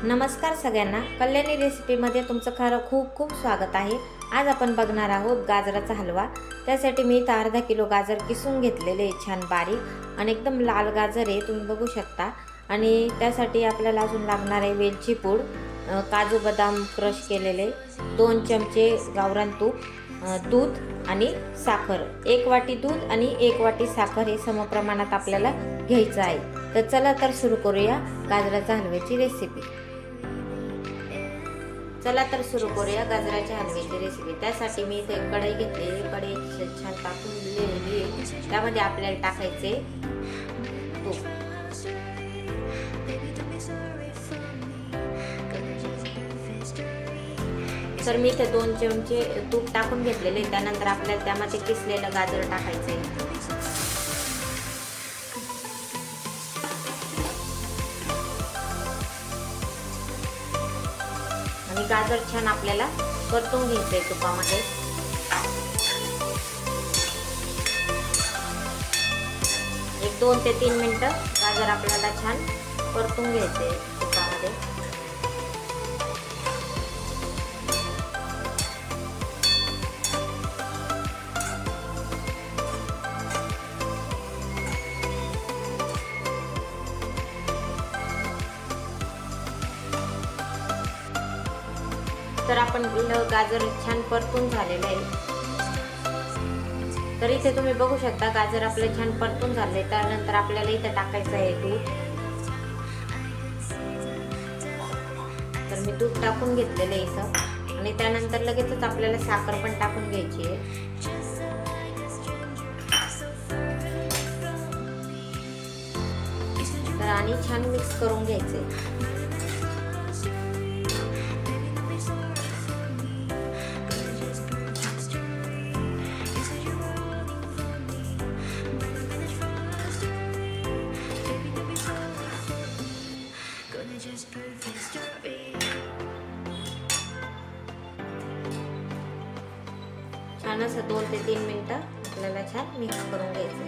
नमस्कार सगळ्यांना, कल्याणी रेसिपीमध्ये तुमचं खरं खूप खूप स्वागत आहे। आज आपण बघणार आहोत गाजराचा हलवा। त्यासाठी मी इथे अर्धा किलो गाजर किसून घेतलेले छान बारीक आणि एकदम लाल गाजर आहे, तुम्ही बघू शकता। आणि त्यासाठी आपल्याला अजून लागणार आहे वेलची पूड, काजू बदाम क्रश केलेले, 2 चमचे गावरान तूप, दूध आणि साखर। 1 वाटी दूध आणि 1 वाटी साखर हे समप्रमाणात आपल्याला घ्यायचं आहे। तर चला तर सुरू करूया गाजराच्या हलव्याची रेसिपी। चला तर सुरू करूया गाजराच्या हलव्याची रेसिपी। त्यासाठी मी इथे कढई घेतली, कढई छान टाकून दिलेली आहे। त्यामध्ये आपल्याला टाकायचे तूप। तर मी इथे 2 चमचे तूप टाकून घेतलेले। त्यानंतर आपल्याला त्यामध्ये किसलेलं गाजर टाकायचे। आणि गाजर छान आपल्याला परतून घ्यायचंय तुपामध्ये। एक 2 ते 3 मिनिटं गाजर आपल्याला छान परतून घ्यायचंय तुपामध्ये। तर आपण गाजर छान परतून झालेलं आहे। तर इथे तुम्ही बघू शकता गाजर आपले छान परतून झाले। त्यानंतर आपल्याला इथे टाकायचं आहे दूध। तर मी दूध टाकून घेतलेलं आहे इथं। आणि त्यानंतर लगेचच आपल्याला साखर पण टाकून घ्यायची आहे। तर आणि छान मिक्स करून घ्यायचे। छान असं 2 ते 3 मिनिटं आपल्याला छान मिक्स करून घ्यायचं।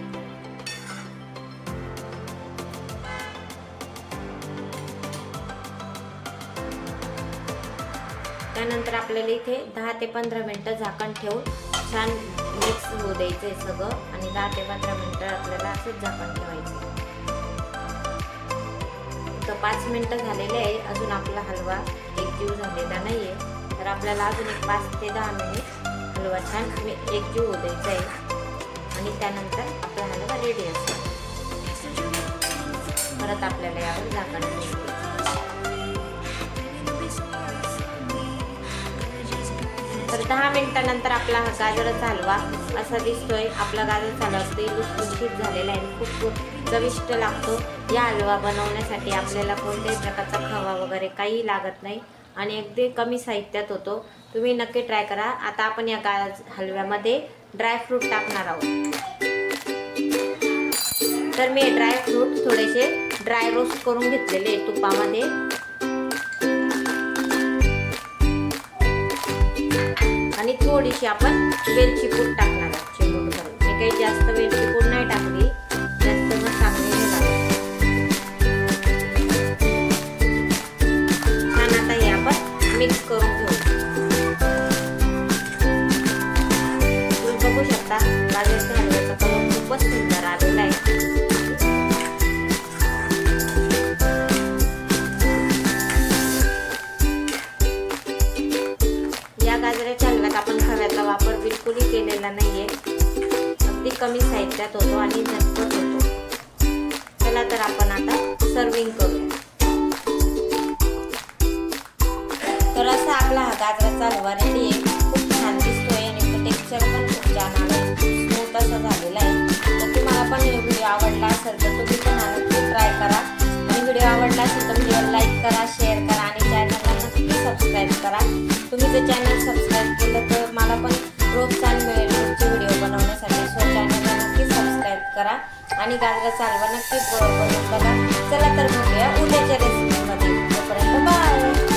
त्यानंतर आपल्याला इथे 10 ते 15 मिनिटं झाकण ठेवून छान मिक्स होऊ द्यायचंय सगळं। आणि 10 ते 15 मिनिटं आपल्याला असंच झाकण ठेवायचं। तर 5 मिनिटं झालेले आहे, अजून आपला हलवा एकजीव झालेला नाहीये। तर आपल्याला अजून एक 5 ते 10 मिनिट हलवा छान एकजीव होऊ द्यायचा आहे। आणि त्यानंतर आपला हलवा रेडी असतो। परत आपल्याला यावर झाकण ठेवायचं। तर 10 मिनिटांनंतर आपला हा गाजराचा हलवा असा दिसतोय। आपला गाजराचा हलवा अगदी लुसलुशीत झालेला आहे, खूप चविष्ट लागतो। या हलवा बनवण्यासाठी आपल्याला कोणत्याही प्रकारचा खवा वगैरे काही लागत नाही आणि अगदी कमी साहित्यात होतो। तुम्ही नक्की ट्राय करा। आता आपण या हलव्यामध्ये ड्रायफ्रूट टाकणार आहोत। तर मी ड्रायफ्रूट थोडेसे ड्राय रोस्ट करून घेतलेले तुपामध्ये। आणि थोडीशी आपण वेलची पूड टाकणार आहोत चिमूट भरून। मी काही जास्त वेलची पूड नाही टाकली, जास्त मग चांगली नाही लागत। छान आता हे आपण मिक्स करून घेऊ। तुम्ही बघू शकता गाजराच्या हलव्याचा कलर खूपच सुंदर आलेला आहे। या गाजराच्या हलव्यात आपण खव्याचा वापर बिलकुलही केलेला नाहीये, अगदी कमी साहित्यात होतो आणि झटपट होतो। चला तर आपण आता सर्विंग करू। तर असा आपला हा गाजराचा हलवा रेडी आहे। खूप छान दिसतोय आणि टेक्स्चर पण खूप छान आहे, स्मूथ असा झालेला आहे। तर तुम्हाला पण व्हिडिओ आवडला असेल तर तुम्ही पण नक्की ट्राय करा। आणि व्हिडिओ आवडला असेल तर व्हिडिओ लाईक करा, शेअर करा आणि चॅनलला नक्की सबस्क्राईब करा। तुम्ही जर चॅनल सबस्क्राईब केलं तर मला पण प्रोत्साहन मिळेल पुढचे व्हिडिओ बनवण्यासाठी। सो चॅनलला नक्की सबस्क्राईब करा आणि गाजराचा हलवा नक्की बनवून बघा। चला तर भेटूया उद्याच्या रेसिपीमध्ये। तोपर्यंत बाय।